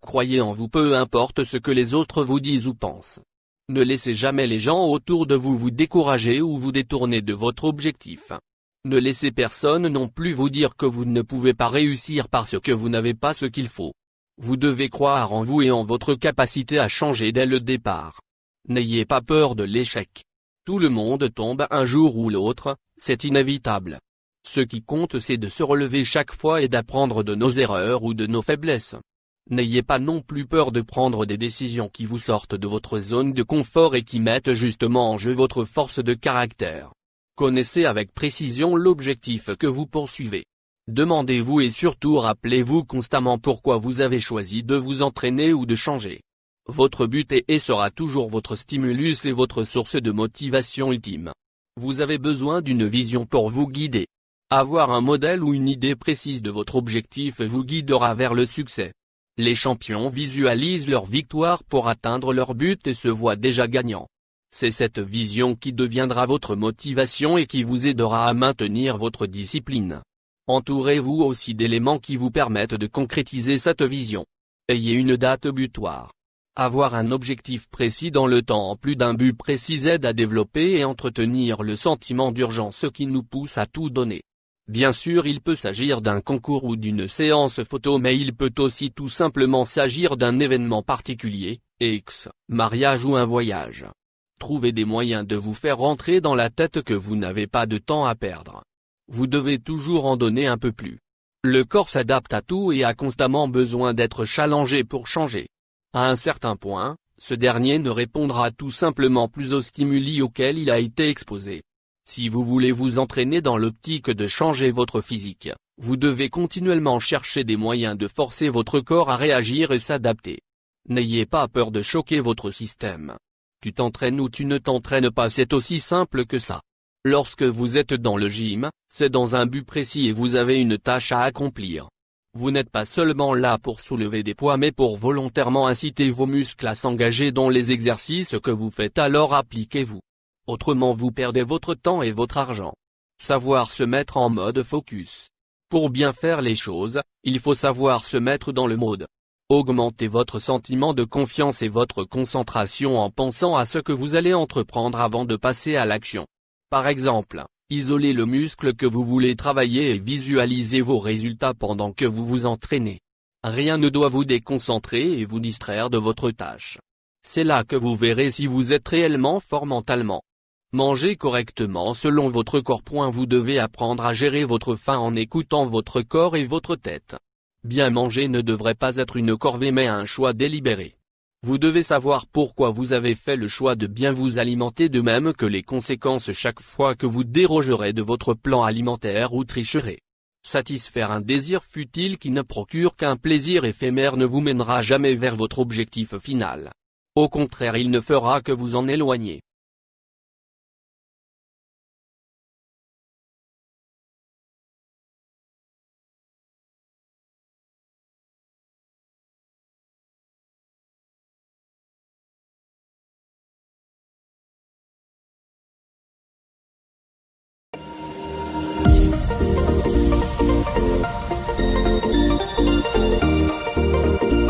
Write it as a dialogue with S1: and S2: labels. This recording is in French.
S1: Croyez en vous peu importe ce que les autres vous disent ou pensent. Ne laissez jamais les gens autour de vous décourager ou vous détourner de votre objectif. Ne laissez personne non plus vous dire que vous ne pouvez pas réussir parce que vous n'avez pas ce qu'il faut. Vous devez croire en vous et en votre capacité à changer dès le départ. N'ayez pas peur de l'échec. Tout le monde tombe un jour ou l'autre, c'est inévitable. Ce qui compte c'est de se relever chaque fois et d'apprendre de nos erreurs ou de nos faiblesses. N'ayez pas non plus peur de prendre des décisions qui vous sortent de votre zone de confort et qui mettent justement en jeu votre force de caractère. Connaissez avec précision l'objectif que vous poursuivez. Demandez-vous et surtout rappelez-vous constamment pourquoi vous avez choisi de vous entraîner ou de changer. Votre but est et sera toujours votre stimulus et votre source de motivation ultime. Vous avez besoin d'une vision pour vous guider. Avoir un modèle ou une idée précise de votre objectif vous guidera vers le succès. Les champions visualisent leur victoire pour atteindre leur but et se voient déjà gagnants. C'est cette vision qui deviendra votre motivation et qui vous aidera à maintenir votre discipline. Entourez-vous aussi d'éléments qui vous permettent de concrétiser cette vision. Ayez une date butoir. Avoir un objectif précis dans le temps en plus d'un but précis aide à développer et entretenir le sentiment d'urgence qui nous pousse à tout donner. Bien sûr il peut s'agir d'un concours ou d'une séance photo mais il peut aussi tout simplement s'agir d'un événement particulier, mariage ou un voyage. Trouvez des moyens de vous faire rentrer dans la tête que vous n'avez pas de temps à perdre. Vous devez toujours en donner un peu plus. Le corps s'adapte à tout et a constamment besoin d'être challengé pour changer. À un certain point, ce dernier ne répondra tout simplement plus aux stimuli auxquels il a été exposé. Si vous voulez vous entraîner dans l'optique de changer votre physique, vous devez continuellement chercher des moyens de forcer votre corps à réagir et s'adapter. N'ayez pas peur de choquer votre système. Tu t'entraînes ou tu ne t'entraînes pas, c'est aussi simple que ça. Lorsque vous êtes dans le gym, c'est dans un but précis et vous avez une tâche à accomplir. Vous n'êtes pas seulement là pour soulever des poids mais pour volontairement inciter vos muscles à s'engager dans les exercices que vous faites, alors appliquez-vous. Autrement vous perdez votre temps et votre argent. Savoir se mettre en mode focus. Pour bien faire les choses, il faut savoir se mettre dans le mode. Augmentez votre sentiment de confiance et votre concentration en pensant à ce que vous allez entreprendre avant de passer à l'action. Par exemple, isolez le muscle que vous voulez travailler et visualisez vos résultats pendant que vous vous entraînez. Rien ne doit vous déconcentrer et vous distraire de votre tâche. C'est là que vous verrez si vous êtes réellement fort mentalement. Mangez correctement selon votre corps. Vous devez apprendre à gérer votre faim en écoutant votre corps et votre tête. Bien manger ne devrait pas être une corvée mais un choix délibéré. Vous devez savoir pourquoi vous avez fait le choix de bien vous alimenter, de même que les conséquences chaque fois que vous dérogerez de votre plan alimentaire ou tricherez. Satisfaire un désir futile qui ne procure qu'un plaisir éphémère ne vous mènera jamais vers votre objectif final. Au contraire, il ne fera que vous en éloigner.